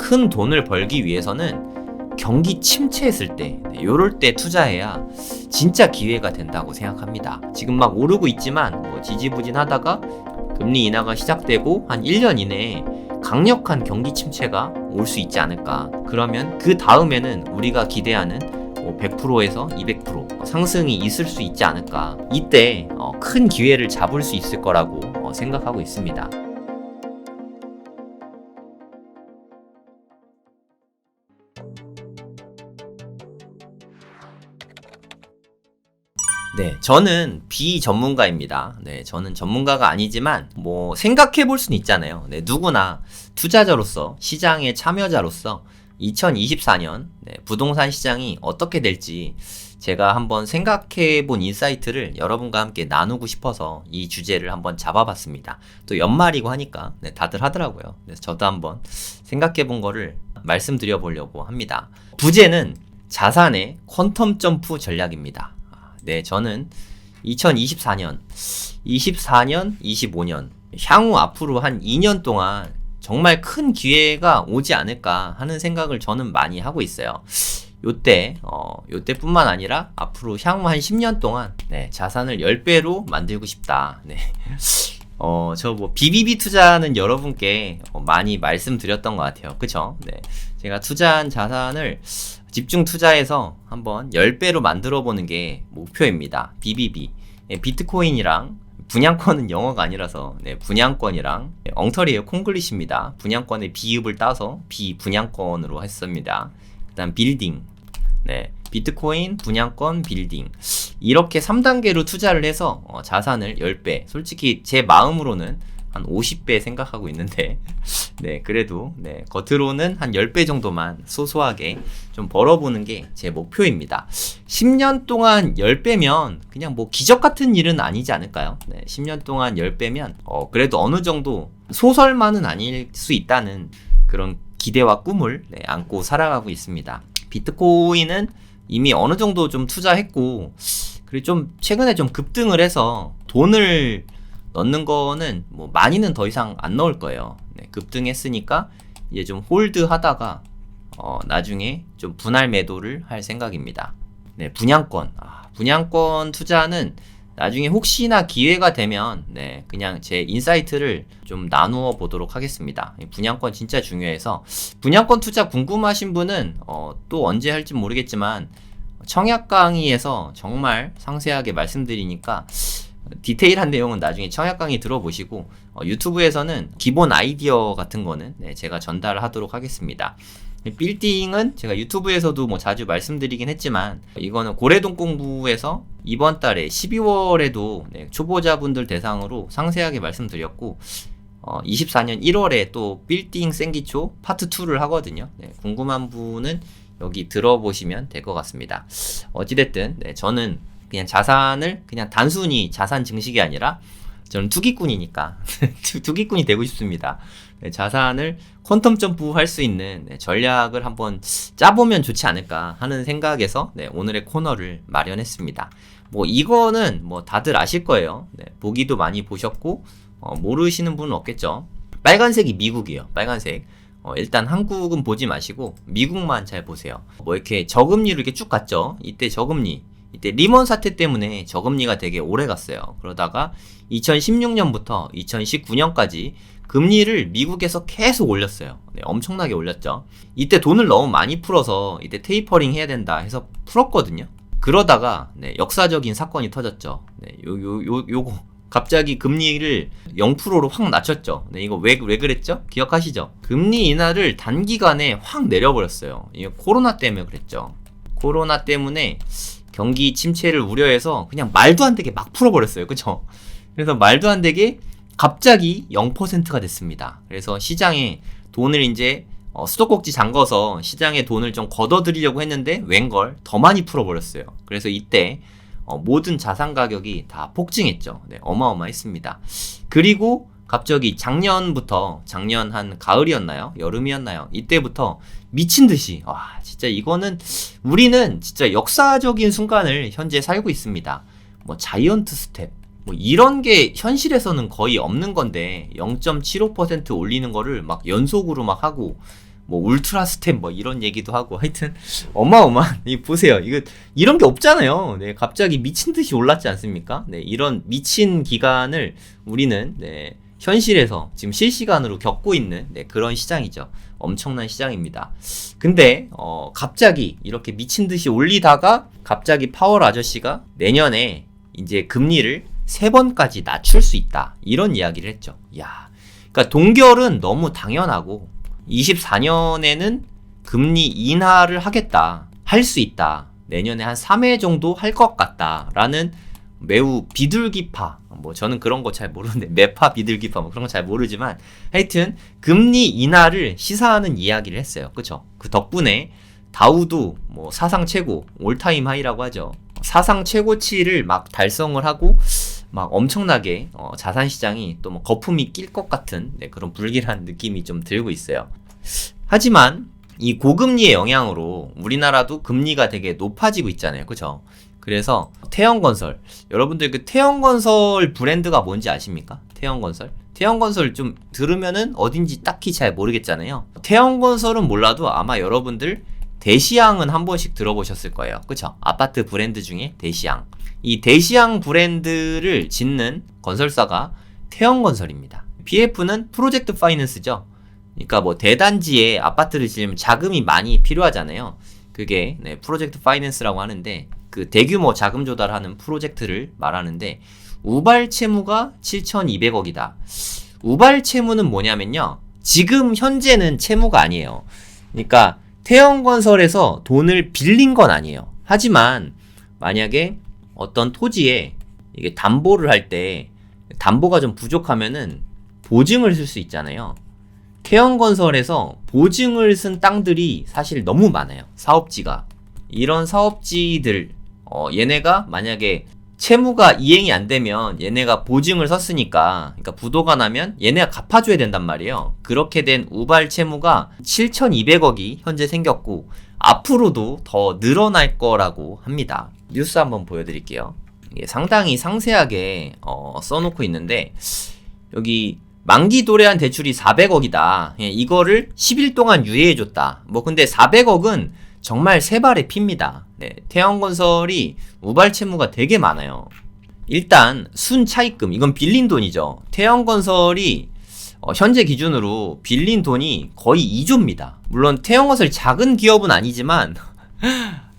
큰 돈을 벌기 위해서는 경기 침체했을 때, 요럴 때 투자해야 진짜 기회가 된다고 생각합니다. 지금 막 오르고 있지만 뭐 지지부진하다가 금리 인하가 시작되고 한 1년 이내에 강력한 경기 침체가 올 수 있지 않을까. 그러면 그 다음에는 우리가 기대하는 100%에서 200% 상승이 있을 수 있지 않을까. 이때 큰 기회를 잡을 수 있을 거라고 생각하고 있습니다. 네, 저는 비전문가입니다. 네, 저는 전문가가 아니지만 뭐 생각해 볼 수는 있잖아요. 네, 누구나 투자자로서, 시장의 참여자로서 2024년 부동산 시장이 어떻게 될지 제가 한번 생각해 본 인사이트를 여러분과 함께 나누고 싶어서 이 주제를 한번 잡아봤습니다. 또 연말이고 하니까 다들 하더라고요. 그래서 저도 한번 생각해 본 거를 말씀드려 보려고 합니다. 부제는 자산의 퀀텀 점프 전략입니다. 네, 저는 2024년, 25년, 향후 앞으로 한 2년 동안 정말 큰 기회가 오지 않을까 하는 생각을 저는 많이 하고 있어요. 요때뿐만 아니라 앞으로 향후 한 10년 동안 자산을 10배로 만들고 싶다. 네. 저 뭐 BBB 투자는 여러분께 많이 말씀드렸던 것 같아요. 그쵸? 네. 제가 투자한 자산을 집중 투자해서 한번 10배로 만들어 보는 게 목표입니다. BBB. 비트코인이랑 분양권은 영어가 아니라서 분양권이랑 엉터리예요. 콩글리시입니다. 분양권의 비읍을 따서 비분양권으로 했습니다. 그 다음 빌딩. 비트코인, 분양권, 빌딩. 이렇게 3단계로 투자를 해서 자산을 10배. 솔직히 제 마음으로는 한 50배 생각하고 있는데 그래도 겉으로는 한 10배 정도만 소소하게 좀 벌어보는 게 제 목표입니다. 10년 동안 10배면 그냥 뭐 기적 같은 일은 아니지 않을까요? 10년 동안 10배면 그래도 어느 정도 소설만은 아닐 수 있다는 그런 기대와 꿈을 안고 살아가고 있습니다. 비트코인은 이미 어느 정도 좀 투자했고, 그리고 좀 최근에 좀 급등을 해서 돈을 넣는 거는 뭐 많이는 더 이상 안 넣을 거예요. 급등했으니까 이제 좀 홀드 하다가 나중에 좀 분할 매도를 할 생각입니다. 분양권. 분양권 투자는 나중에 혹시나 기회가 되면 그냥 제 인사이트를 좀 나누어 보도록 하겠습니다. 분양권 진짜 중요해서 분양권 투자 궁금하신 분은 또 언제 할지 모르겠지만 청약 강의에서 정말 상세하게 말씀드리니까 디테일한 내용은 나중에 청약 강의 들어보시고 유튜브에서는 기본 아이디어 같은 거는 제가 전달하도록 하겠습니다. 빌딩은 제가 유튜브에서도 뭐 자주 말씀드리긴 했지만 이거는 고래동 공부에서 이번 달에 12월에도 초보자분들 대상으로 상세하게 말씀드렸고 24년 1월에 또 빌딩 생기초 파트 2를 하거든요. 궁금한 분은 여기 들어보시면 될 것 같습니다. 어찌됐든 저는 그냥 자산을 그냥 단순히 자산 증식이 아니라 저는 투기꾼이니까 투기꾼이 되고 싶습니다. 자산을 퀀텀 점프 할 수 있는 전략을 한번 짜보면 좋지 않을까 하는 생각에서 오늘의 코너를 마련했습니다. 뭐 이거는 뭐 다들 아실 거예요. 보기도 많이 보셨고 모르시는 분은 없겠죠. 빨간색이 미국이에요. 빨간색. 일단 한국은 보지 마시고 미국만 잘 보세요. 뭐 이렇게 저금리로 이렇게 쭉 갔죠. 이때 저금리. 이때 리먼 사태 때문에 저금리가 되게 오래 갔어요. 그러다가 2016년부터 2019년까지 금리를 미국에서 계속 올렸어요. 엄청나게 올렸죠. 이때 돈을 너무 많이 풀어서 이때 테이퍼링 해야 된다 해서 풀었거든요. 그러다가 역사적인 사건이 터졌죠. 요거 갑자기 금리를 0%로 확 낮췄죠. 이거 왜 그랬죠? 기억하시죠? 금리 인하를 단기간에 확 내려버렸어요. 이거 코로나 때문에 그랬죠. 코로나 때문에 경기 침체를 우려해서 그냥 말도 안 되게 막 풀어버렸어요. 그쵸? 그래서 말도 안 되게 갑자기 0%가 됐습니다. 그래서 시장에 돈을 이제 수도꼭지 잠궈서 시장에 돈을 좀 걷어들이려고 했는데 웬걸 더 많이 풀어버렸어요. 그래서 이때 모든 자산 가격이 다 폭증했죠. 어마어마했습니다. 그리고 갑자기 작년 한 가을이었나요? 여름이었나요? 이때부터 미친듯이 진짜 이거는 우리는 진짜 역사적인 순간을 현재 살고 있습니다. 뭐 자이언트 스텝 뭐 이런 게 현실에서는 거의 없는 건데 0.75% 올리는 거를 막 연속으로 막 하고 뭐 울트라 스텝 뭐 이런 얘기도 하고 하여튼 어마어마한 이 보세요. 이거 이런 게 없잖아요. 네, 갑자기 미친 듯이 올랐지 않습니까? 네, 이런 미친 기간을 우리는 네, 현실에서 지금 실시간으로 겪고 있는 네, 그런 시장이죠. 엄청난 시장입니다. 근데 갑자기 이렇게 미친 듯이 올리다가 갑자기 파월 아저씨가 내년에 이제 금리를 3번까지 낮출 수 있다. 이런 이야기를 했죠. 야, 그러니까 동결은 너무 당연하고 24년에는 금리 인하를 하겠다. 할 수 있다. 내년에 한 3회 정도 할 것 같다. 라는 매우 비둘기파, 뭐 저는 그런 거 잘 모르는데 매파 비둘기파 뭐 그런 거 잘 모르지만 하여튼 금리 인하를 시사하는 이야기를 했어요. 그쵸? 그 덕분에 다우도 뭐 사상 최고, 올타임 하이라고 하죠. 사상 최고치를 막 달성을 하고 막 엄청나게 자산 시장이 또 뭐 거품이 낄 것 같은 네, 그런 불길한 느낌이 좀 들고 있어요. 하지만 이 고금리의 영향으로 우리나라도 금리가 되게 높아지고 있잖아요. 그쵸? 그래서 태형건설, 여러분들 그 태형건설 브랜드가 뭔지 아십니까? 태형건설? 태형건설 좀 들으면은 어딘지 딱히 잘 모르겠잖아요. 태형건설은 몰라도 아마 여러분들 대시양은 한 번씩 들어보셨을 거예요. 그쵸? 아파트 브랜드 중에 대시양. 이 대시양 브랜드를 짓는 건설사가 태형건설입니다. PF는 프로젝트 파이낸스죠. 그러니까 뭐 대단지에 아파트를 지으면 자금이 많이 필요하잖아요. 그게 네, 프로젝트 파이낸스라고 하는데 그 대규모 자금 조달하는 프로젝트를 말하는데 우발 채무가 7,200억이다. 우발 채무는 뭐냐면요. 지금 현재는 채무가 아니에요. 그러니까 태형건설에서 돈을 빌린 건 아니에요. 하지만 만약에 어떤 토지에 이게 담보를 할 때 담보가 좀 부족하면은 보증을 쓸 수 있잖아요. 태형건설에서 보증을 쓴 땅들이 사실 너무 많아요. 사업지가. 이런 사업지들 얘네가 만약에 채무가 이행이 안 되면 얘네가 보증을 썼으니까 그러니까 부도가 나면 얘네가 갚아줘야 된단 말이에요. 그렇게 된 우발 채무가 7,200억이 현재 생겼고 앞으로도 더 늘어날 거라고 합니다. 뉴스 한번 보여드릴게요. 이게 상당히 상세하게 써놓고 있는데 여기 만기 도래한 대출이 400억이다. 이거를 10일 동안 유예해줬다. 뭐 근데 400억은 정말 세 발의 피입니다. 네, 태형건설이 우발 채무가 되게 많아요. 일단 순 차입금, 이건 빌린 돈이죠. 태형건설이 현재 기준으로 빌린 돈이 거의 2조입니다. 물론 태형건설이 작은 기업은 아니지만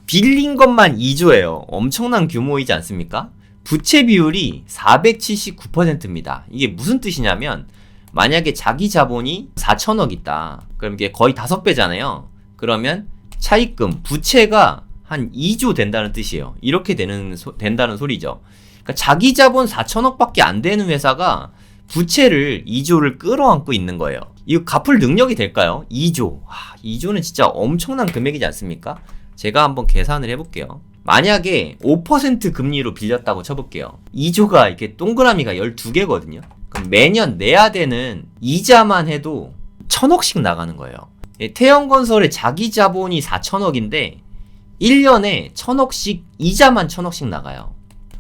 빌린 것만 2조예요. 엄청난 규모이지 않습니까? 부채 비율이 479%입니다. 이게 무슨 뜻이냐면 만약에 자기 자본이 4천억 있다. 그럼 이게 거의 5배잖아요. 그러면 차입금, 부채가 한 2조 된다는 뜻이에요. 이렇게 된다는 소리죠. 그러니까 자기 자본 4천억밖에 안 되는 회사가 부채를 2조를 끌어안고 있는 거예요. 이거 갚을 능력이 될까요? 2조. 2조는 진짜 엄청난 금액이지 않습니까? 제가 한번 계산을 해볼게요. 만약에 5% 금리로 빌렸다고 쳐볼게요. 2조가 이렇게 동그라미가 12개거든요. 그럼 매년 내야 되는 이자만 해도 1,000억씩 나가는 거예요. 태형건설의 자기 자본이 4천억인데 1년에 1,000억씩 이자만 1,000억씩 나가요.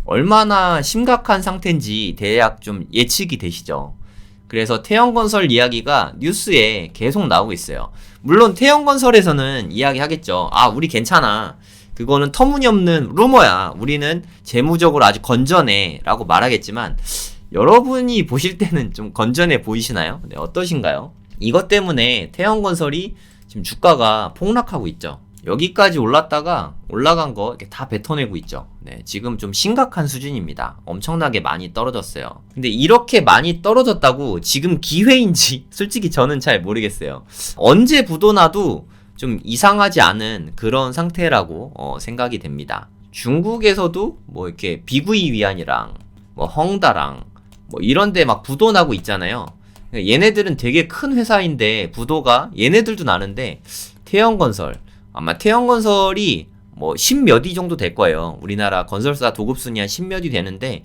얼마나 심각한 상태인지 대략 좀 예측이 되시죠. 그래서 태형건설 이야기가 뉴스에 계속 나오고 있어요. 물론 태형건설에서는 이야기하겠죠. 우리 괜찮아. 그거는 터무니없는 루머야. 우리는 재무적으로 아주 건전해 라고 말하겠지만 여러분이 보실 때는 좀 건전해 보이시나요? 네, 어떠신가요? 이것 때문에 태형건설이 지금 주가가 폭락하고 있죠. 여기까지 올랐다가 올라간 거 이렇게 다 뱉어내고 있죠. 네, 지금 좀 심각한 수준입니다. 엄청나게 많이 떨어졌어요. 근데 이렇게 많이 떨어졌다고 지금 기회인지 솔직히 저는 잘 모르겠어요. 언제 부도나도 좀 이상하지 않은 그런 상태라고 생각이 됩니다. 중국에서도 뭐 이렇게 비구이 위안이랑 뭐 헝다랑 뭐 이런 데 막 부도나고 있잖아요. 얘네들은 되게 큰 회사인데 부도가 얘네들도 나는데 태형건설 아마 태형건설이 뭐 10몇위 정도 될 거예요. 우리나라 건설사 도급순위 한 10몇위 되는데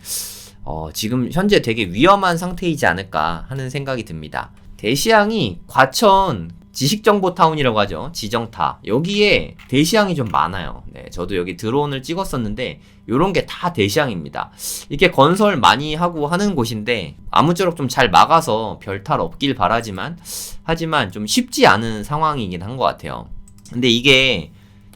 지금 현재 되게 위험한 상태이지 않을까 하는 생각이 듭니다. 대시양이 과천 지식정보타운이라고 하죠. 지정타. 여기에 대시양이 좀 많아요. 네, 저도 여기 드론을 찍었었는데 요런 게 다 대시양입니다. 이렇게 건설 많이 하고 하는 곳인데 아무쪼록 좀 잘 막아서 별탈 없길 바라지만 하지만 좀 쉽지 않은 상황이긴 한 것 같아요. 근데 이게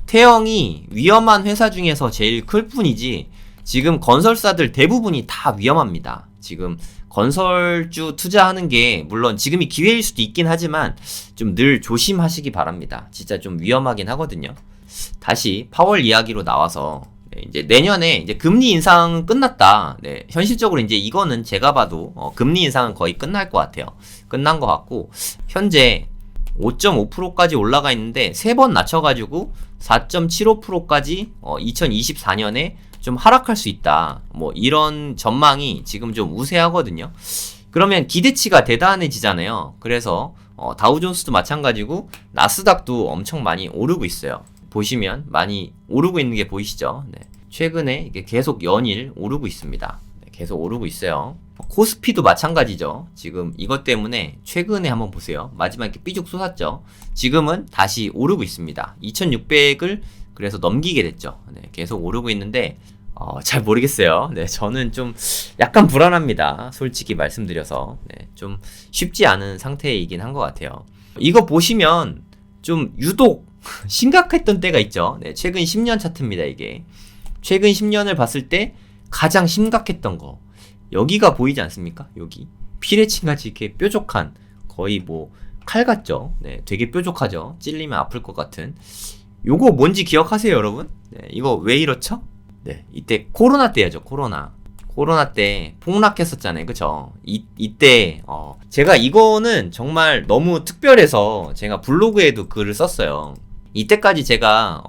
태영이 위험한 회사 중에서 제일 클 뿐이지 지금 건설사들 대부분이 다 위험합니다. 지금 건설주 투자하는 게 물론 지금이 기회일 수도 있긴 하지만 좀 늘 조심하시기 바랍니다. 진짜 좀 위험하긴 하거든요. 다시 파월 이야기로 나와서 이제 내년에 이제 금리 인상 끝났다. 네, 현실적으로 이제 이거는 제가 봐도 금리 인상은 거의 끝날 것 같아요. 끝난 것 같고 현재 5.5%까지 올라가 있는데 3번 낮춰가지고 4.75%까지 2024년에 좀 하락할 수 있다. 뭐 이런 전망이 지금 좀 우세하거든요. 그러면 기대치가 대단해지잖아요. 그래서 다우존스도 마찬가지고 나스닥도 엄청 많이 오르고 있어요. 보시면 많이 오르고 있는 게 보이시죠? 네. 최근에 이게 계속 연일 오르고 있습니다. 네, 계속 오르고 있어요. 코스피도 마찬가지죠. 지금 이것 때문에 최근에 한번 보세요. 마지막에 삐죽 솟았죠. 지금은 다시 오르고 있습니다. 2600을 그래서 넘기게 됐죠. 네, 계속 오르고 있는데 잘 모르겠어요. 네, 저는 좀 약간 불안합니다. 솔직히 말씀드려서 네, 좀 쉽지 않은 상태이긴 한 것 같아요. 이거 보시면 좀 유독 심각했던 때가 있죠. 네, 최근 10년 차트입니다. 이게 최근 10년을 봤을 때 가장 심각했던 거 여기가 보이지 않습니까? 여기 피레침같이 이렇게 뾰족한 거의 뭐 칼 같죠. 네, 되게 뾰족하죠. 찔리면 아플 것 같은. 요거 뭔지 기억하세요, 여러분? 네, 이거 왜 이렇죠? 네, 이때 코로나 때였죠. 코로나 때 폭락했었잖아요. 그쵸? 이때 제가 이거는 정말 너무 특별해서 제가 블로그에도 글을 썼어요. 이때까지 제가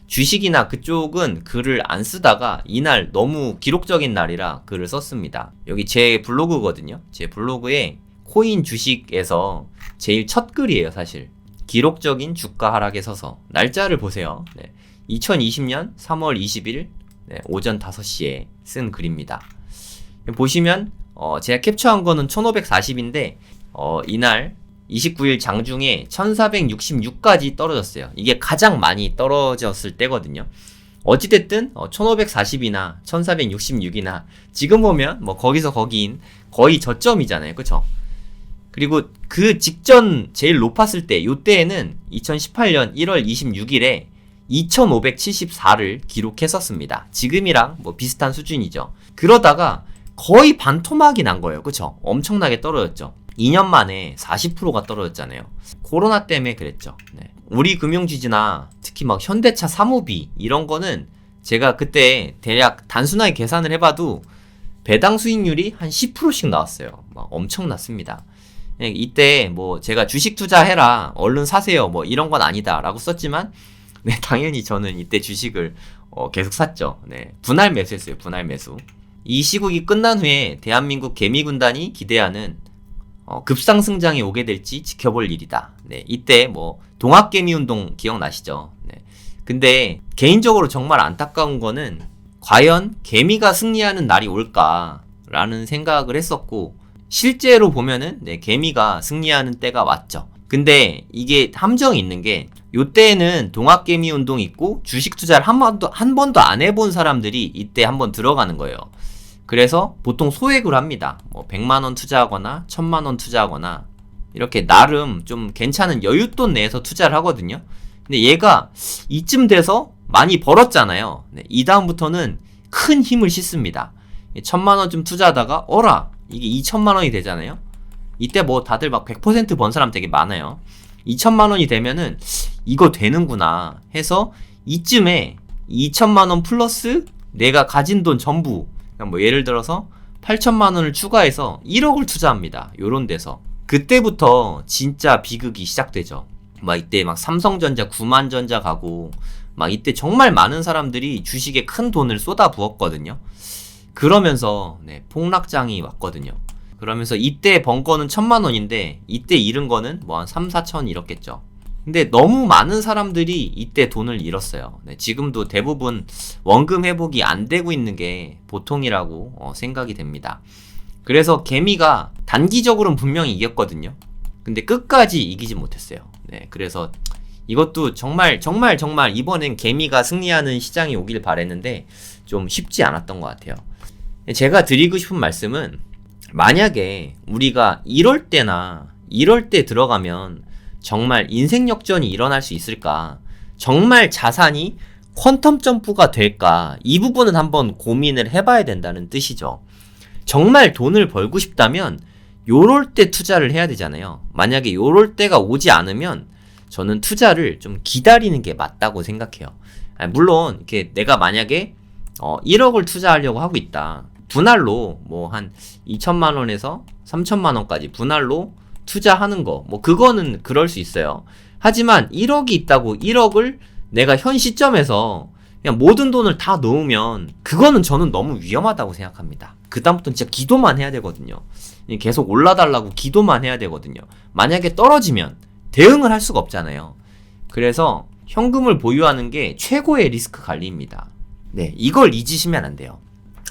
주식이나 그쪽은 글을 안 쓰다가 이날 너무 기록적인 날이라 글을 썼습니다. 여기 제 블로그거든요. 제 블로그에 코인 주식에서 제일 첫 글이에요, 사실. 기록적인 주가 하락에 서서 날짜를 보세요. 네. 2020년 3월 20일 네, 오전 5시에 쓴 글입니다. 보시면 제가 캡처한 거는 1540인데 이날 29일 장중에 1466까지 떨어졌어요. 이게 가장 많이 떨어졌을 때거든요. 어찌됐든 1540이나 1466이나 지금 보면 뭐 거기서 거기인 거의 저점이잖아요. 그쵸? 그리고 그 직전 제일 높았을 때 요때에는 2018년 1월 26일에 2574를 기록했었습니다. 지금이랑 뭐 비슷한 수준이죠. 그러다가 거의 반토막이 난 거예요. 그쵸? 엄청나게 떨어졌죠. 2년 만에 40%가 떨어졌잖아요. 코로나 때문에 그랬죠. 네. 우리 금융지주나 특히 막 현대차 사무비 이런 거는 제가 그때 대략 단순하게 계산을 해봐도 배당 수익률이 한 10%씩 나왔어요. 막 엄청났습니다. 이때 뭐 제가 주식 투자해라 얼른 사세요 뭐 이런 건 아니다 라고 썼지만 네, 당연히 저는 이때 주식을 계속 샀죠. 네, 분할 매수했어요. 분할 매수. 이 시국이 끝난 후에 대한민국 개미군단이 기대하는 급상승장이 오게 될지 지켜볼 일이다. 네, 이때 뭐 동학개미운동 기억나시죠? 네. 근데 개인적으로 정말 안타까운 거는 과연 개미가 승리하는 날이 올까라는 생각을 했었고 실제로 보면은 네, 개미가 승리하는 때가 왔죠. 근데 이게 함정이 있는 게 요때에는 동학개미 운동 있고 주식 투자를 한 번도 안 해본 사람들이 이때 한번 들어가는 거예요. 그래서 보통 소액으로 합니다. 뭐 100만원 투자하거나 1000만원 투자하거나 이렇게 나름 좀 괜찮은 여윳돈 내에서 투자를 하거든요. 근데 얘가 이쯤 돼서 많이 벌었잖아요. 네, 이 다음부터는 큰 힘을 싣습니다. 1000만원쯤 투자하다가 어라 이게 2000만원이 되잖아요. 이때 뭐 다들 막 100% 번 사람 되게 많아요. 2000만원이 되면은 이거 되는구나 해서 이쯤에 2000만원 플러스 내가 가진 돈 전부 뭐 예를 들어서 8000만원을 추가해서 1억을 투자합니다. 요런 데서 그때부터 진짜 비극이 시작되죠. 막 이때 막 삼성전자 9만전자 가고 막 이때 정말 많은 사람들이 주식에 큰 돈을 쏟아 부었거든요. 그러면서 네, 폭락장이 왔거든요. 그러면서 이때 번 거는 1000만원인데 이때 잃은 거는 뭐 한 3, 4천 잃었겠죠. 근데 너무 많은 사람들이 이때 돈을 잃었어요. 네, 지금도 대부분 원금 회복이 안 되고 있는 게 보통이라고 생각이 됩니다. 그래서 개미가 단기적으로는 분명히 이겼거든요. 근데 끝까지 이기지 못했어요. 네, 그래서 이것도 정말 이번엔 개미가 승리하는 시장이 오길 바랬는데 좀 쉽지 않았던 것 같아요. 제가 드리고 싶은 말씀은, 만약에 우리가 이럴 때 들어가면 정말 인생 역전이 일어날 수 있을까? 정말 자산이 퀀텀 점프가 될까? 이 부분은 한번 고민을 해봐야 된다는 뜻이죠. 정말 돈을 벌고 싶다면 요럴 때 투자를 해야 되잖아요. 만약에 요럴 때가 오지 않으면 저는 투자를 좀 기다리는 게 맞다고 생각해요. 물론 이렇게 내가 만약에 1억을 투자하려고 하고 있다. 분할로 뭐 한 2천만 원에서 3천만 원까지 분할로 투자하는 거, 뭐 그거는 그럴 수 있어요. 하지만 1억이 있다고 1억을 내가 현 시점에서 그냥 모든 돈을 다 넣으면 그거는 저는 너무 위험하다고 생각합니다. 그다음부터는 진짜 기도만 해야 되거든요. 계속 올라달라고 기도만 해야 되거든요. 만약에 떨어지면 대응을 할 수가 없잖아요. 그래서 현금을 보유하는 게 최고의 리스크 관리입니다. 네, 이걸 잊으시면 안 돼요.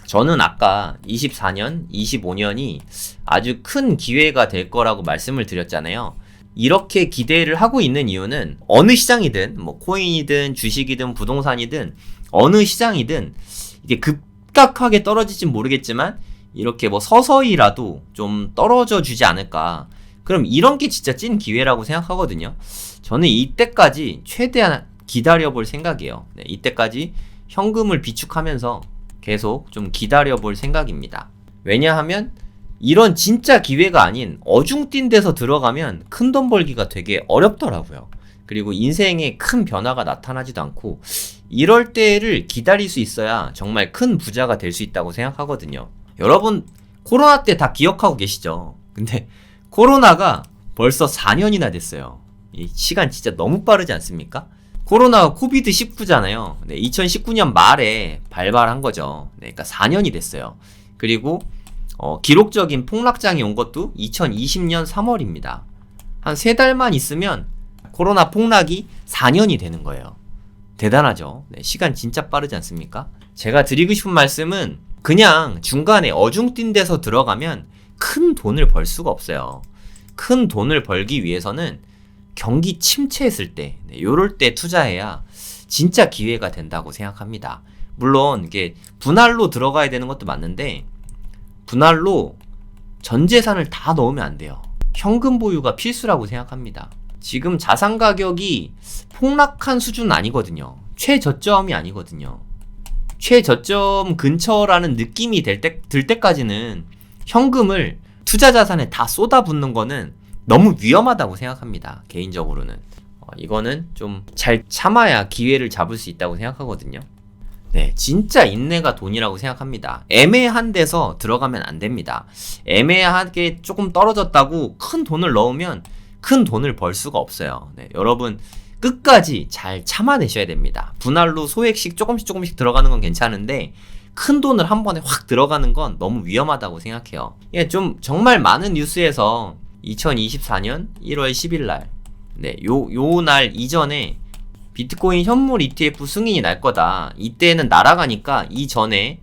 저는 아까 24년, 25년이 아주 큰 기회가 될 거라고 말씀을 드렸잖아요. 이렇게 기대를 하고 있는 이유는 어느 시장이든, 뭐 코인이든 주식이든 부동산이든 어느 시장이든 이게 급격하게 떨어질진 모르겠지만 이렇게 뭐 서서히라도 좀 떨어져 주지 않을까. 그럼 이런 게 진짜 찐 기회라고 생각하거든요. 저는 이때까지 최대한 기다려볼 생각이에요. 네, 이때까지 현금을 비축하면서 계속 좀 기다려볼 생각입니다. 왜냐하면 이런 진짜 기회가 아닌 어중뛴 데서 들어가면 큰 돈 벌기가 되게 어렵더라고요. 그리고 인생에 큰 변화가 나타나지도 않고, 이럴 때를 기다릴 수 있어야 정말 큰 부자가 될 수 있다고 생각하거든요. 여러분 코로나 때 다 기억하고 계시죠? 근데 코로나가 벌써 4년이나 됐어요. 이 시간 진짜 너무 빠르지 않습니까? 코로나가 코비드 19잖아요. 네, 2019년 말에 발발한 거죠. 네, 그러니까 4년이 됐어요. 그리고 기록적인 폭락장이 온 것도 2020년 3월입니다. 한 3달만 있으면 코로나 폭락이 4년이 되는 거예요. 대단하죠? 네, 시간 진짜 빠르지 않습니까? 제가 드리고 싶은 말씀은, 그냥 중간에 어중뛴 데서 들어가면 큰 돈을 벌 수가 없어요. 큰 돈을 벌기 위해서는 경기 침체했을 때, 요럴 때 투자해야 진짜 기회가 된다고 생각합니다. 물론 이게 분할로 들어가야 되는 것도 맞는데, 분할로 전 재산을 다 넣으면 안 돼요. 현금 보유가 필수라고 생각합니다. 지금 자산 가격이 폭락한 수준은 아니거든요. 최저점이 아니거든요. 최저점 근처라는 느낌이 들 때까지는 현금을 투자 자산에 다 쏟아붓는 거는 너무 위험하다고 생각합니다. 개인적으로는. 이거는 좀 잘 참아야 기회를 잡을 수 있다고 생각하거든요. 네, 진짜 인내가 돈이라고 생각합니다. 애매한 데서 들어가면 안 됩니다. 애매하게 조금 떨어졌다고 큰 돈을 넣으면 큰 돈을 벌 수가 없어요. 네, 여러분 끝까지 잘 참아내셔야 됩니다. 분할로 소액씩 조금씩 들어가는 건 괜찮은데 큰 돈을 한 번에 확 들어가는 건 너무 위험하다고 생각해요. 예, 좀 정말 많은 뉴스에서 2024년 1월 10일 날, 네, 요 날 이전에 비트코인 현물 ETF 승인이 날 거다. 이때는 날아가니까 이전에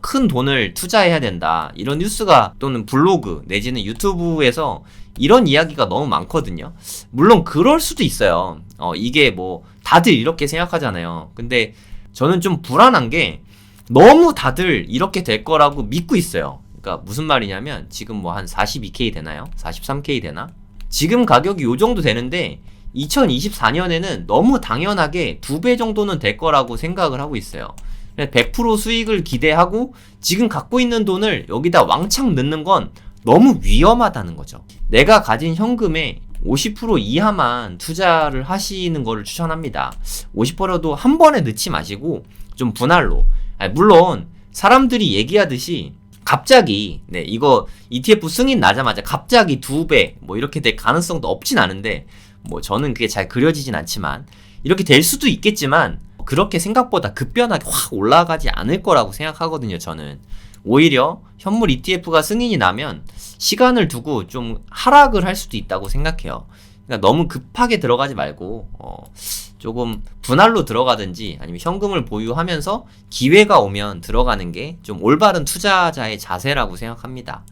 큰 돈을 투자해야 된다. 이런 뉴스가, 또는 블로그 내지는 유튜브에서 이런 이야기가 너무 많거든요. 물론 그럴 수도 있어요. 이게 뭐 다들 이렇게 생각하잖아요. 근데 저는 좀 불안한 게, 너무 다들 이렇게 될 거라고 믿고 있어요. 그러니까 무슨 말이냐면, 지금 뭐 한 42K 되나요? 43K 되나? 지금 가격이 요 정도 되는데 2024년에는 너무 당연하게 2배 정도는 될 거라고 생각을 하고 있어요. 100% 수익을 기대하고 지금 갖고 있는 돈을 여기다 왕창 넣는 건 너무 위험하다는 거죠. 내가 가진 현금의 50% 이하만 투자를 하시는 거를 추천합니다. 50%도 한 번에 넣지 마시고 좀 분할로. 물론 사람들이 얘기하듯이 갑자기 이거 ETF 승인 나자마자 갑자기 2배 뭐 이렇게 될 가능성도 없진 않은데, 뭐 저는 그게 잘 그려지진 않지만 이렇게 될 수도 있겠지만 그렇게 생각보다 급변하게 확 올라가지 않을 거라고 생각하거든요. 저는 오히려 현물 ETF가 승인이 나면 시간을 두고 좀 하락을 할 수도 있다고 생각해요. 그러니까 너무 급하게 들어가지 말고 조금 분할로 들어가든지 아니면 현금을 보유하면서 기회가 오면 들어가는 게 좀 올바른 투자자의 자세라고 생각합니다.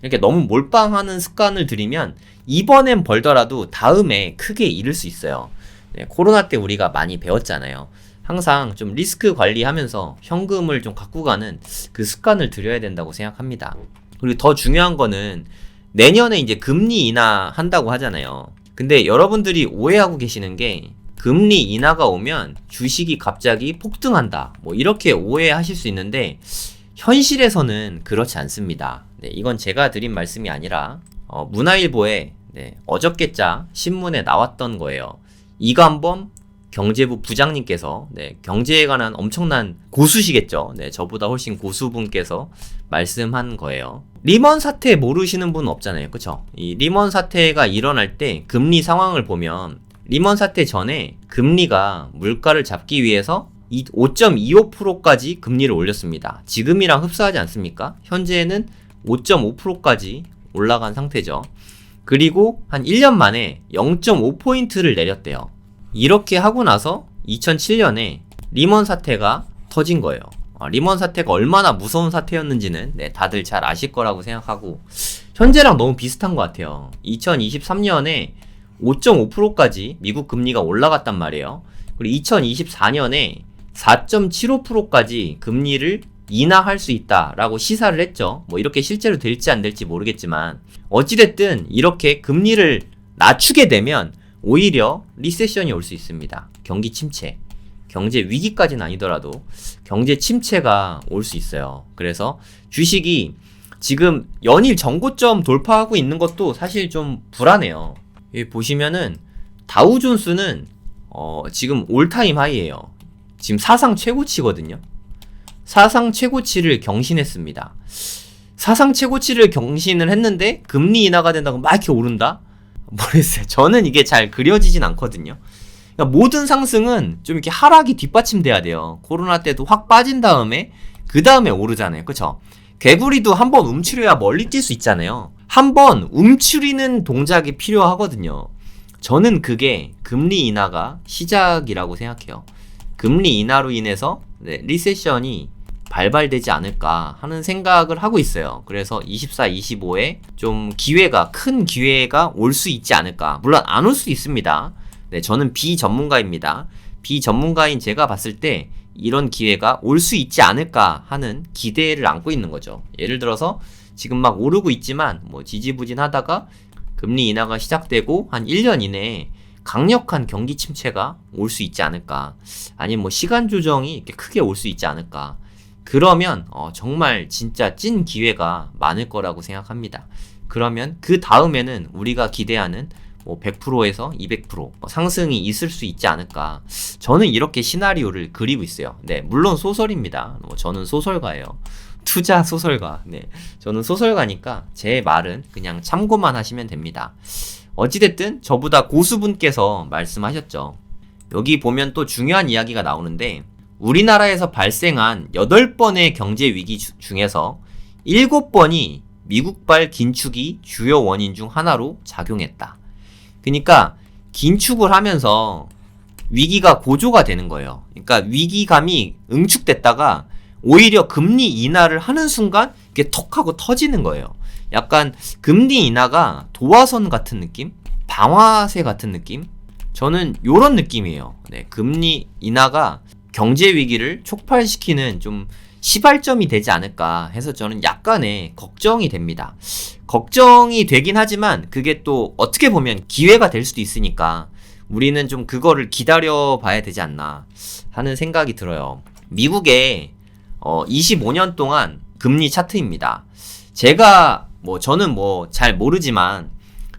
이렇게 너무 몰빵하는 습관을 들이면 이번엔 벌더라도 다음에 크게 잃을 수 있어요. 네, 코로나 때 우리가 많이 배웠잖아요. 항상 좀 리스크 관리하면서 현금을 좀 갖고 가는 그 습관을 들여야 된다고 생각합니다. 그리고 더 중요한 거는 내년에 이제 금리 인하한다고 하잖아요. 근데 여러분들이 오해하고 계시는 게 금리 인하가 오면 주식이 갑자기 폭등한다. 뭐 이렇게 오해하실 수 있는데 현실에서는 그렇지 않습니다. 네, 이건 제가 드린 말씀이 아니라 문화일보에 어저께자 신문에 나왔던 거예요. 이관범 경제부 부장님께서 경제에 관한 엄청난 고수시겠죠. 저보다 훨씬 고수분께서 말씀한 거예요. 리먼 사태 모르시는 분 없잖아요. 그쵸? 이 리먼 사태가 일어날 때 금리 상황을 보면 리먼 사태 전에 금리가 물가를 잡기 위해서 5.25%까지 금리를 올렸습니다. 지금이랑 흡사하지 않습니까? 현재는 5.5%까지 올라간 상태죠. 그리고 한 1년 만에 0.5포인트를 내렸대요. 이렇게 하고 나서 2007년에 리먼 사태가 터진 거예요. 리먼 사태가 얼마나 무서운 사태였는지는 다들 잘 아실 거라고 생각하고 현재랑 너무 비슷한 것 같아요. 2023년에 5.5%까지 미국 금리가 올라갔단 말이에요. 그리고 2024년에 4.75%까지 금리를 인하할 수 있다라고 시사를 했죠. 뭐 이렇게 실제로 될지 안 될지 모르겠지만 어찌됐든 이렇게 금리를 낮추게 되면 오히려 리세션이 올 수 있습니다. 경기 침체. 경제 위기까지는 아니더라도 경제 침체가 올 수 있어요. 그래서 주식이 지금 연일 전고점 돌파하고 있는 것도 사실 좀 불안해요. 여기 보시면은 다우존스는 지금 올타임 하이예요. 지금 사상 최고치거든요. 사상 최고치를 경신했습니다. 사상 최고치를 경신을 했는데 금리 인하가 된다고 막 이렇게 오른다? 모르겠어요. 저는 이게 잘 그려지진 않거든요. 그러니까 모든 상승은 좀 이렇게 하락이 뒷받침돼야 돼요. 코로나 때도 확 빠진 다음에 그 다음에 오르잖아요. 그쵸? 개구리도 한번 움츠려야 멀리 뛸 수 있잖아요. 한번 움츠리는 동작이 필요하거든요. 저는 그게 금리 인하가 시작이라고 생각해요. 금리 인하로 인해서 리세션이 발발되지 않을까 하는 생각을 하고 있어요. 그래서 24, 25에 좀 큰 기회가 올 수 있지 않을까. 물론 안 올 수 있습니다. 저는 비전문가입니다. 비전문가인 제가 봤을 때 이런 기회가 올 수 있지 않을까 하는 기대를 안고 있는 거죠. 예를 들어서 지금 막 오르고 있지만 뭐 지지부진하다가 금리 인하가 시작되고 한 1년 이내에 강력한 경기 침체가 올 수 있지 않을까. 아니면 뭐 시간 조정이 이렇게 크게 올 수 있지 않을까. 그러면 정말 진짜 찐 기회가 많을 거라고 생각합니다. 그러면 그 다음에는 우리가 기대하는 뭐 100%에서 200% 상승이 있을 수 있지 않을까. 저는 이렇게 시나리오를 그리고 있어요. 물론 소설입니다. 저는 소설가예요. 투자 소설가. 저는 소설가니까 제 말은 그냥 참고만 하시면 됩니다. 어찌됐든 저보다 고수분께서 말씀하셨죠. 여기 보면 또 중요한 이야기가 나오는데 우리나라에서 발생한 8번의 경제 위기 중에서 7번이 미국발 긴축이 주요 원인 중 하나로 작용했다. 그러니까 긴축을 하면서 위기가 고조가 되는 거예요. 그러니까 위기감이 응축됐다가 오히려 금리 인하를 하는 순간 이게 톡 하고 터지는 거예요. 약간 금리 인하가 도화선 같은 느낌? 방아쇠 같은 느낌? 저는 요런 느낌이에요. 금리 인하가 경제 위기를 촉발시키는 좀 시발점이 되지 않을까 해서 저는 약간의 걱정이 됩니다. 걱정이 되긴 하지만 그게 또 어떻게 보면 기회가 될 수도 있으니까 우리는 좀 그거를 기다려 봐야 되지 않나 하는 생각이 들어요. 미국의 25년 동안 금리 차트입니다. 저는 잘 모르지만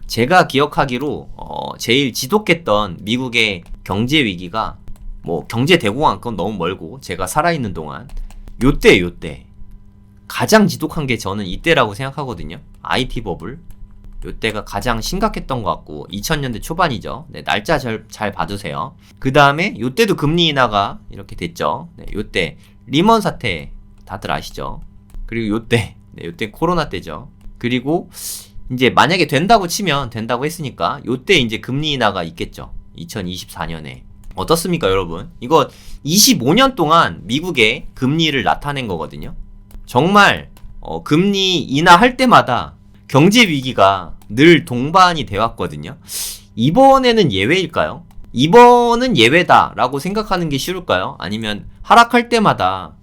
제가 기억하기로 제일 지독했던 미국의 경제 위기가 경제 대공황 그건 너무 멀고 제가 살아있는 동안 요때 가장 지독한 게 저는 이때라고 생각하거든요. IT 버블 요때가 가장 심각했던 것 같고 2000년대 초반이죠. 날짜 잘 봐두세요. 그 다음에 요때도 금리 인하가 이렇게 됐죠. 요때 리먼 사태 다들 아시죠? 그리고 요때 코로나 때죠. 그리고 이제 만약에 된다고 했으니까 요때 이제 금리 인하가 있겠죠. 2024년에. 어떻습니까, 여러분? 이거 25년 동안 미국의 금리를 나타낸 거거든요. 정말 금리 인하할 때마다 경제 위기가 늘 동반이 되어 왔거든요. 이번에는 예외일까요? 이번은 예외다라고 생각하는 게 쉬울까요? 아니면 하락할 때마다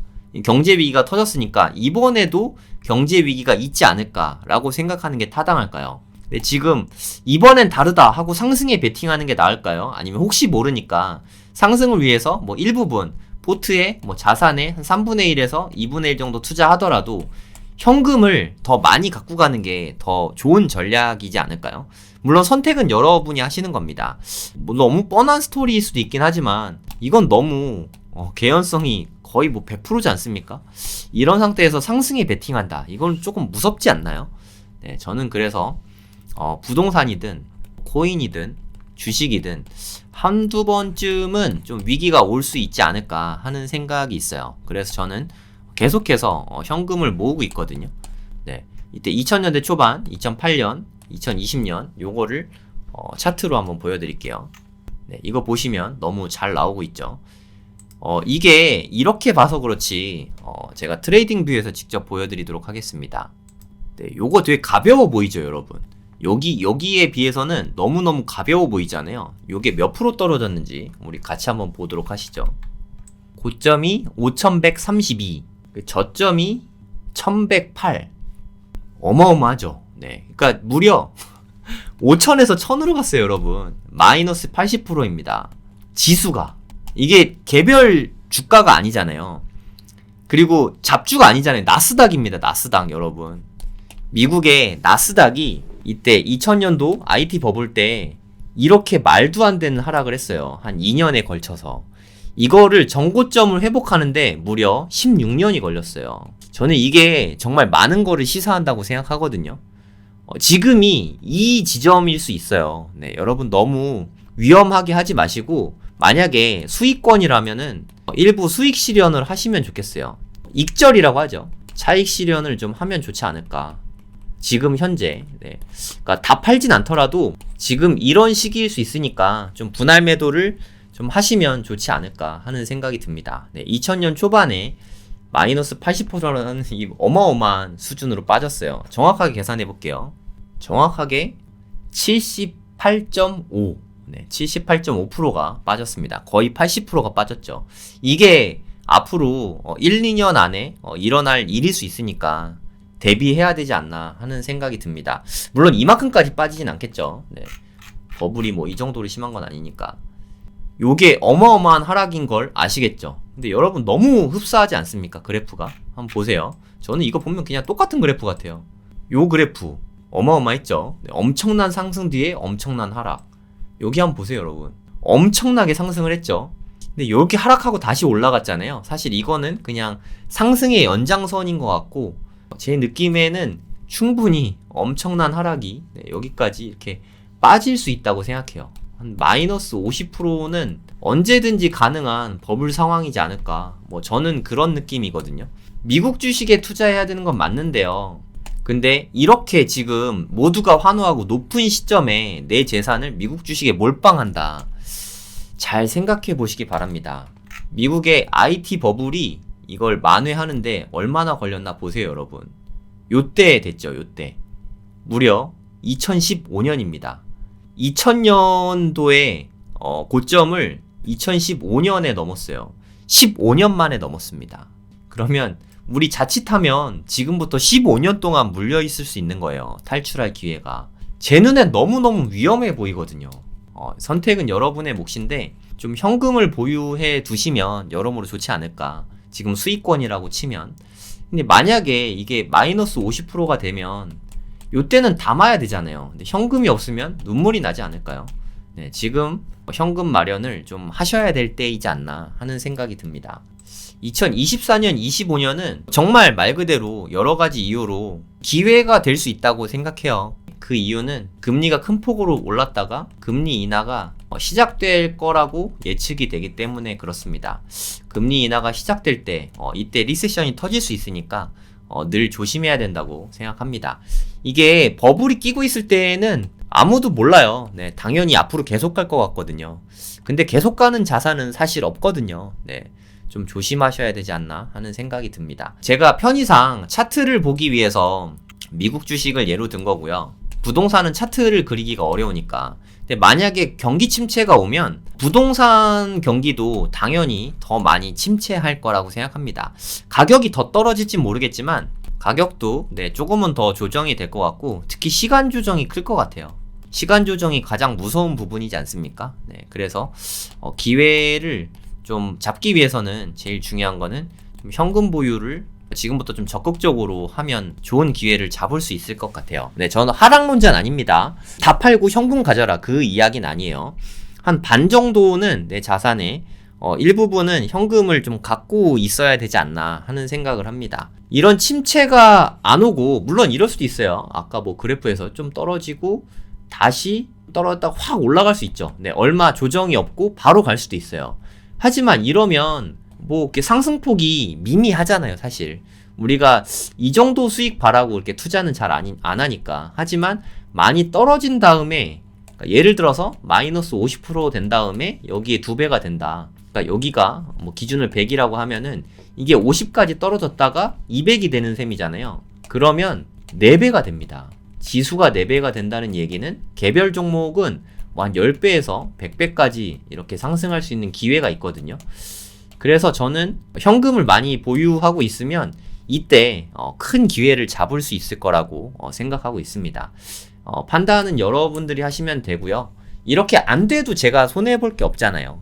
경제 위기가 터졌으니까 이번에도 경제 위기가 있지 않을까라고 생각하는 게 타당할까요? 네, 지금 이번엔 다르다 하고 상승에 베팅하는 게 나을까요? 아니면 혹시 모르니까 상승을 위해서 뭐 일부분 포트에 뭐 자산의 한 3분의 1에서 2분의 1 정도 투자하더라도 현금을 더 많이 갖고 가는 게 더 좋은 전략이지 않을까요? 물론 선택은 여러분이 하시는 겁니다. 뭐 너무 뻔한 스토리일 수도 있긴 하지만 이건 너무 개연성이 거의 뭐 100%지 않습니까? 이런 상태에서 상승에 베팅한다. 이건 조금 무섭지 않나요? 네, 저는 그래서 부동산이든 코인이든 주식이든 한두 번쯤은 좀 위기가 올 수 있지 않을까 하는 생각이 있어요. 그래서 저는 계속해서 현금을 모으고 있거든요. 네, 이때 2000년대 초반, 2008년, 2020년 요거를 차트로 한번 보여드릴게요. 네, 이거 보시면 너무 잘 나오고 있죠. 이게 이렇게 봐서 그렇지 제가 트레이딩 뷰에서 직접 보여드리도록 하겠습니다. 네, 요거 되게 가벼워 보이죠, 여러분? 여기에 비해서는 너무너무 가벼워 보이잖아요. 요게 몇 프로 떨어졌는지 우리 같이 한번 보도록 하시죠. 고점이 5132, 저점이 1108. 어마어마하죠. 네, 그러니까 무려 5000에서 1000으로 갔어요, 여러분. 마이너스 80%입니다. 지수가. 이게 개별 주가가 아니잖아요. 그리고 잡주가 아니잖아요. 나스닥입니다. 나스닥, 여러분. 미국의 나스닥이 이때 2000년도 IT 버블 때 이렇게 말도 안 되는 하락을 했어요. 한 2년에 걸쳐서. 이거를 정고점을 회복하는데 무려 16년이 걸렸어요. 저는 이게 정말 많은 거를 시사한다고 생각하거든요. 지금이 이 지점일 수 있어요. 네, 여러분 너무 위험하게 하지 마시고 만약에 수익권이라면은 일부 수익 실현을 하시면 좋겠어요. 익절이라고 하죠. 차익 실현을 좀 하면 좋지 않을까. 지금 현재. 네. 그러니까 다 팔진 않더라도 지금 이런 시기일 수 있으니까 좀 분할 매도를 좀 하시면 좋지 않을까 하는 생각이 듭니다. 네, 2000년 초반에 마이너스 80%라는 이 어마어마한 수준으로 빠졌어요. 정확하게 계산해 볼게요. 정확하게 78.5. 네, 78.5%가 빠졌습니다. 거의 80%가 빠졌죠. 이게 앞으로 1, 2년 안에 일어날 일일 수 있으니까 대비해야 되지 않나 하는 생각이 듭니다. 물론 이만큼까지 빠지진 않겠죠. 네. 버블이 뭐 이 정도로 심한 건 아니니까. 요게 어마어마한 하락인 걸 아시겠죠? 근데 여러분 너무 흡사하지 않습니까? 그래프가. 한번 보세요. 저는 이거 보면 그냥 똑같은 그래프 같아요. 요 그래프 어마어마했죠? 네, 엄청난 상승 뒤에 엄청난 하락. 여기 한번 보세요, 여러분. 엄청나게 상승을 했죠? 근데 이렇게 하락하고 다시 올라갔잖아요. 사실 이거는 그냥 상승의 연장선인 것 같고 제 느낌에는 충분히 엄청난 하락이 여기까지 이렇게 빠질 수 있다고 생각해요. 한 마이너스 50%는 언제든지 가능한 버블 상황이지 않을까. 뭐 저는 그런 느낌이거든요. 미국 주식에 투자해야 되는 건 맞는데요. 근데 이렇게 지금 모두가 환호하고 높은 시점에 내 재산을 미국 주식에 몰빵한다. 잘 생각해 보시기 바랍니다. 미국의 IT 버블이 이걸 만회하는데 얼마나 걸렸나 보세요, 여러분. 요때 됐죠, 요때. 무려 2015년입니다. 2000년도에 고점을 2015년에 넘었어요. 15년 만에 넘었습니다. 그러면 우리 자칫하면 지금부터 15년 동안 물려있을 수 있는 거예요. 탈출할 기회가. 제 눈엔 너무너무 위험해 보이거든요. 선택은 여러분의 몫인데 좀 현금을 보유해 두시면 여러모로 좋지 않을까. 지금 수익권이라고 치면. 근데 만약에 이게 마이너스 50%가 되면 요때는 담아야 되잖아요. 근데 현금이 없으면 눈물이 나지 않을까요? 네, 지금 현금 마련을 좀 하셔야 될 때이지 않나 하는 생각이 듭니다. 2024년, 25년은 정말 말 그대로 여러 가지 이유로 기회가 될 수 있다고 생각해요. 그 이유는 금리가 큰 폭으로 올랐다가 금리 인하가 시작될 거라고 예측이 되기 때문에 그렇습니다. 금리 인하가 시작될 때 이때 리세션이 터질 수 있으니까 늘 조심해야 된다고 생각합니다. 이게 버블이 끼고 있을 때는 아무도 몰라요. 네, 당연히 앞으로 계속 갈 것 같거든요. 근데 계속 가는 자산은 사실 없거든요. 네, 좀 조심하셔야 되지 않나 하는 생각이 듭니다. 제가 편의상 차트를 보기 위해서 미국 주식을 예로 든 거고요. 부동산은 차트를 그리기가 어려우니까. 근데 만약에 경기 침체가 오면 부동산 경기도 당연히 더 많이 침체할 거라고 생각합니다. 가격이 더 떨어질지 모르겠지만 가격도 조금은 더 조정이 될 것 같고, 특히 시간 조정이 클 것 같아요. 시간 조정이 가장 무서운 부분이지 않습니까? 그래서 기회를 좀 잡기 위해서는 제일 중요한 거는 좀 현금 보유를 지금부터 좀 적극적으로 하면 좋은 기회를 잡을 수 있을 것 같아요. 저는 하락론자는 아닙니다. 다 팔고 현금 가져라, 그 이야기는 아니에요. 한 반 정도는 내 자산에 일부분은 현금을 좀 갖고 있어야 되지 않나 하는 생각을 합니다. 이런 침체가 안 오고, 물론 이럴 수도 있어요. 아까 뭐 그래프에서 좀 떨어지고 다시 떨어졌다가 확 올라갈 수 있죠. 얼마 조정이 없고 바로 갈 수도 있어요. 하지만 이러면 뭐 이렇게 상승폭이 미미하잖아요, 사실. 우리가 이 정도 수익 바라고 이렇게 투자는 잘 안 하니까. 하지만 많이 떨어진 다음에, 그러니까 예를 들어서 마이너스 50% 된 다음에 여기에 2배가 된다. 그러니까 여기가 뭐 기준을 100이라고 하면은 이게 50까지 떨어졌다가 200이 되는 셈이잖아요. 그러면 4배가 됩니다. 지수가 4배가 된다는 얘기는 개별 종목은 뭐 한 10배에서 100배까지 이렇게 상승할 수 있는 기회가 있거든요. 그래서 저는 현금을 많이 보유하고 있으면 이때 큰 기회를 잡을 수 있을 거라고 생각하고 있습니다. 판단은 여러분들이 하시면 되고요. 이렇게 안 돼도 제가 손해볼 게 없잖아요.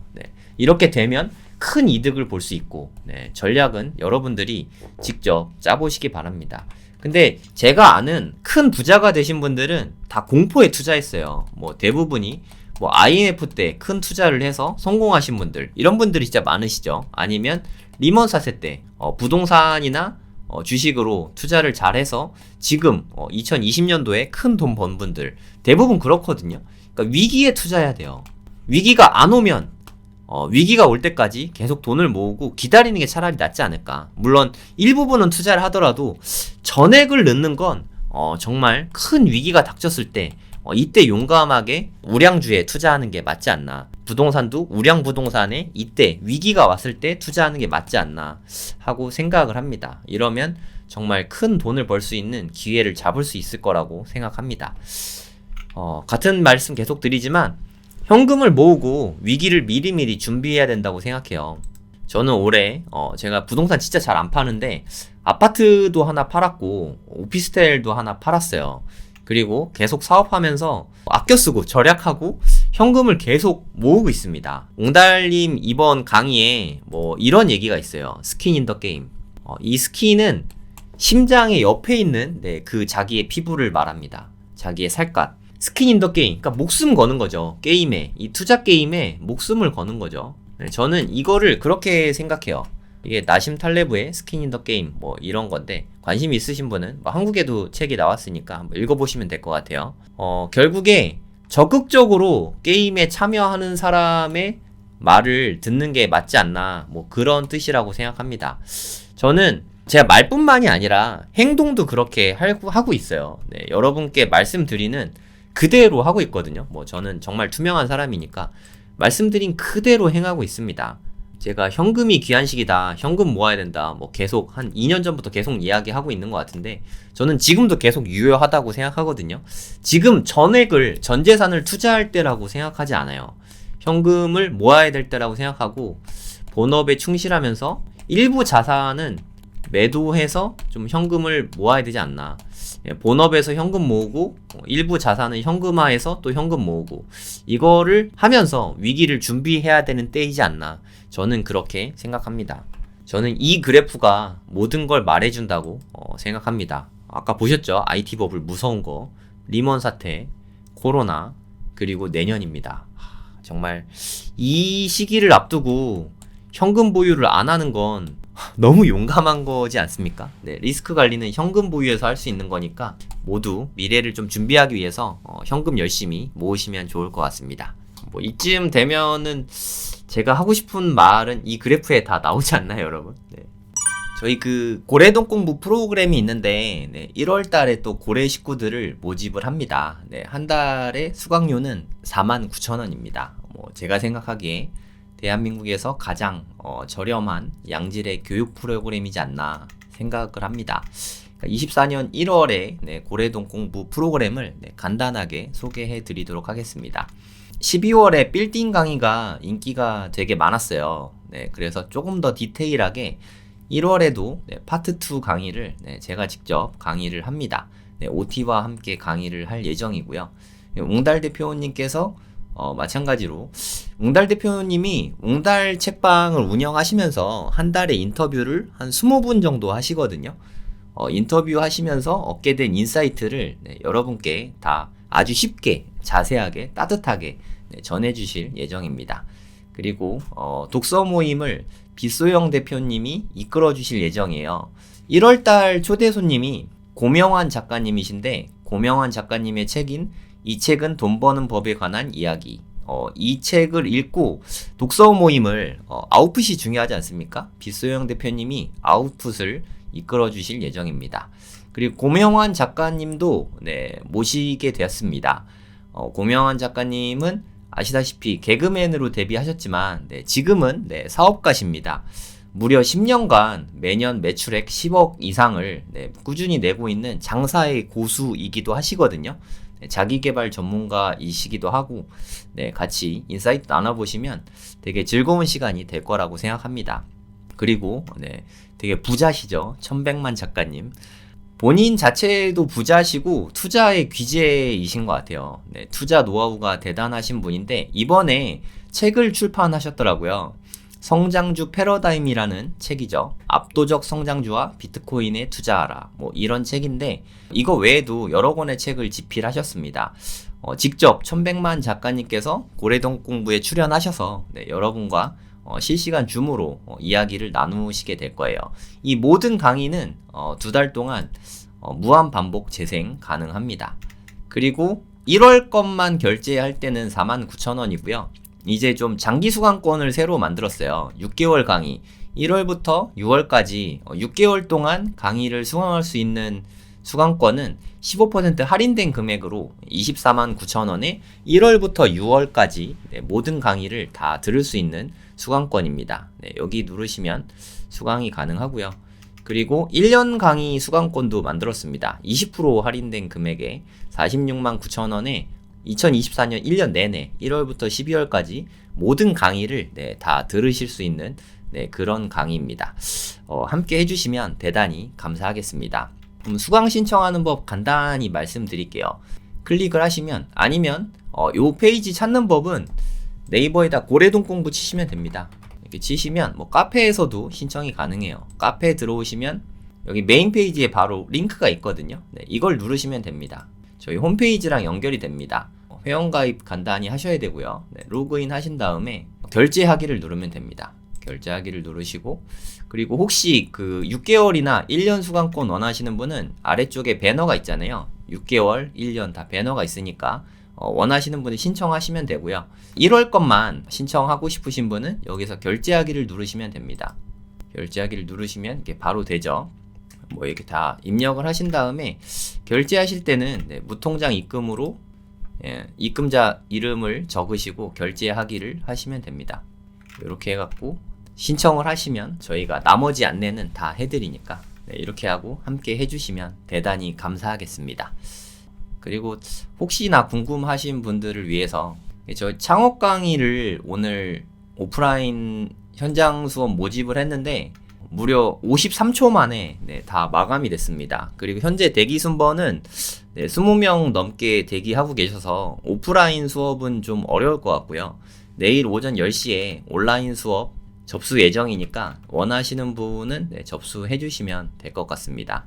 이렇게 되면 큰 이득을 볼 수 있고, 전략은 여러분들이 직접 짜보시기 바랍니다. 근데 제가 아는 큰 부자가 되신 분들은 다 공포에 투자했어요. 뭐 대부분이 뭐 IMF 때 큰 투자를 해서 성공하신 분들, 이런 분들이 진짜 많으시죠. 아니면 리먼 사태 때 부동산이나 주식으로 투자를 잘해서 지금 2020년도에 큰 돈 번 분들 대부분 그렇거든요. 그러니까 위기에 투자해야 돼요. 위기가 안 오면 위기가 올 때까지 계속 돈을 모으고 기다리는 게 차라리 낫지 않을까. 물론 일부분은 투자를 하더라도 전액을 넣는 건 정말 큰 위기가 닥쳤을 때 이때 용감하게 우량주에 투자하는 게 맞지 않나. 부동산도 우량 부동산에 이때 위기가 왔을 때 투자하는 게 맞지 않나 하고 생각을 합니다. 이러면 정말 큰 돈을 벌 수 있는 기회를 잡을 수 있을 거라고 생각합니다. 같은 말씀 계속 드리지만 현금을 모으고 위기를 미리미리 준비해야 된다고 생각해요. 저는 올해 제가 부동산 진짜 잘 안 파는데 아파트도 하나 팔았고 오피스텔도 하나 팔았어요. 그리고 계속 사업하면서 아껴 쓰고 절약하고 현금을 계속 모으고 있습니다. 옹달님 이번 강의에 뭐 이런 얘기가 있어요. 스킨 인 더 게임. 이 스킨은 심장의 옆에 있는 그 자기의 피부를 말합니다. 자기의 살갗. 스킨 인 더 게임. 그러니까 목숨 거는 거죠. 게임에. 이 투자 게임에 목숨을 거는 거죠. 저는 이거를 그렇게 생각해요. 이게 나심 탈레브의 스킨 인 더 게임 뭐 이런 건데, 관심 있으신 분은 뭐 한국에도 책이 나왔으니까 한번 읽어보시면 될 것 같아요. 결국에 적극적으로 게임에 참여하는 사람의 말을 듣는 게 맞지 않나, 뭐 그런 뜻이라고 생각합니다. 저는 제가 말뿐만이 아니라 행동도 그렇게 하고 있어요. 여러분께 말씀드리는 그대로 하고 있거든요. 뭐 저는 정말 투명한 사람이니까 말씀드린 그대로 행하고 있습니다. 제가 현금이 귀한 시기다, 현금 모아야 된다, 뭐 계속 한 2년 전부터 계속 이야기하고 있는 것 같은데, 저는 지금도 계속 유효하다고 생각하거든요. 지금 전액을, 전 재산을 투자할 때라고 생각하지 않아요. 현금을 모아야 될 때라고 생각하고 본업에 충실하면서 일부 자산은 매도해서 좀 현금을 모아야 되지 않나. 본업에서 현금 모으고 일부 자산은 현금화해서 또 현금 모으고, 이거를 하면서 위기를 준비해야 되는 때이지 않나, 저는 그렇게 생각합니다. 저는 이 그래프가 모든 걸 말해준다고 생각합니다. 아까 보셨죠? IT 버블 무서운 거, 리먼 사태, 코로나, 그리고 내년입니다. 정말 이 시기를 앞두고 현금 보유를 안 하는 건 너무 용감한 거지 않습니까? 리스크 관리는 현금 보유에서 할 수 있는 거니까 모두 미래를 좀 준비하기 위해서 현금 열심히 모으시면 좋을 것 같습니다. 뭐 이쯤 되면은 제가 하고 싶은 말은 이 그래프에 다 나오지 않나요, 여러분? 저희 그 고래동 공부 프로그램이 있는데 1월 달에 또 고래 식구들을 모집을 합니다. 한 달에 수강료는 49,000원입니다. 뭐 제가 생각하기에 대한민국에서 가장 저렴한 양질의 교육 프로그램이지 않나 생각을 합니다. 24년 1월에 고래동 공부 프로그램을 간단하게 소개해 드리도록 하겠습니다. 12월에 빌딩 강의가 인기가 되게 많았어요. 그래서 조금 더 디테일하게 1월에도 파트 2 강의를 제가 직접 강의를 합니다. OT와 함께 강의를 할 예정이고요. 웅달 대표님께서 마찬가지로 웅달 대표님이 웅달 책방을 운영하시면서 한 달에 인터뷰를 한 20분 정도 하시거든요. 인터뷰 하시면서 얻게 된 인사이트를 여러분께 다 아주 쉽게 자세하게 따뜻하게 전해주실 예정입니다. 그리고 독서 모임을 빗소영 대표님이 이끌어 주실 예정이에요. 1월달 초대 손님이 고명환 작가님이신데, 고명환 작가님의 책인 이 책은 돈 버는 법에 관한 이야기, 이 책을 읽고 독서 모임을 아웃풋이 중요하지 않습니까? 빗소영 대표님이 아웃풋을 이끌어 주실 예정입니다. 그리고 고명환 작가님도 모시게 되었습니다. 고명환 작가님은 아시다시피 개그맨으로 데뷔하셨지만 지금은 사업가십니다. 무려 10년간 매년 매출액 10억 이상을 꾸준히 내고 있는 장사의 고수이기도 하시거든요. 자기계발 전문가이시기도 하고 같이 인사이트 나눠보시면 되게 즐거운 시간이 될 거라고 생각합니다. 그리고 되게 부자시죠. 1100만 작가님. 본인 자체도 부자시고 투자의 귀재이신 것 같아요. 투자 노하우가 대단하신 분인데 이번에 책을 출판하셨더라고요. 성장주 패러다임이라는 책이죠. 압도적 성장주와 비트코인에 투자하라. 이런 책인데 이거 외에도 여러 권의 책을 집필하셨습니다. 직접 1100만 작가님께서 고래동 공부에 출연하셔서 여러분과 실시간 줌으로 이야기를 나누시게 될 거예요. 이 모든 강의는 2달 동안 무한 반복 재생 가능합니다. 그리고 1월 것만 결제할 때는 49,000원이고요. 이제 좀 장기 수강권을 새로 만들었어요. 6개월 강의. 1월부터 6월까지 6개월 동안 강의를 수강할 수 있는 수강권은 15% 할인된 금액으로 249,000원에 1월부터 6월까지 모든 강의를 다 들을 수 있는 수강권입니다. 여기 누르시면 수강이 가능하고요. 그리고 1년 강의 수강권도 만들었습니다. 20% 할인된 금액에 469,000원에 2024년 1년 내내 1월부터 12월까지 모든 강의를 다 들으실 수 있는 그런 강의입니다. 함께 해주시면 대단히 감사하겠습니다. 수강 신청하는 법 간단히 말씀드릴게요. 클릭을 하시면, 아니면 요 페이지 찾는 법은 네이버에다 고래동 공부 치시면 됩니다. 이렇게 치시면 카페에서도 신청이 가능해요. 카페에 들어오시면 여기 메인 페이지에 바로 링크가 있거든요. 이걸 누르시면 됩니다. 저희 홈페이지랑 연결이 됩니다. 회원가입 간단히 하셔야 되고요. 로그인 하신 다음에 결제하기를 누르면 됩니다. 결제하기를 누르시고, 그리고 혹시 그 6개월이나 1년 수강권 원하시는 분은 아래쪽에 배너가 있잖아요. 6개월, 1년 다 배너가 있으니까 원하시는 분은 신청하시면 되고요. 1월 것만 신청하고 싶으신 분은 여기서 결제하기를 누르시면 됩니다. 결제하기를 누르시면 이게 바로 되죠. 이렇게 다 입력을 하신 다음에 결제하실 때는 무통장 입금으로 입금자 이름을 적으시고 결제하기를 하시면 됩니다. 이렇게 해갖고 신청을 하시면 저희가 나머지 안내는 다 해드리니까 이렇게 하고 함께 해주시면 대단히 감사하겠습니다. 그리고 혹시나 궁금하신 분들을 위해서 저 창업 강의를 오늘 오프라인 현장 수업 모집을 했는데 무려 53초 만에 다 마감이 됐습니다. 그리고 현재 대기 순번은 20명 넘게 대기하고 계셔서 오프라인 수업은 좀 어려울 것 같고요. 내일 오전 10시에 온라인 수업 접수 예정이니까 원하시는 분은 접수해 주시면 될 것 같습니다.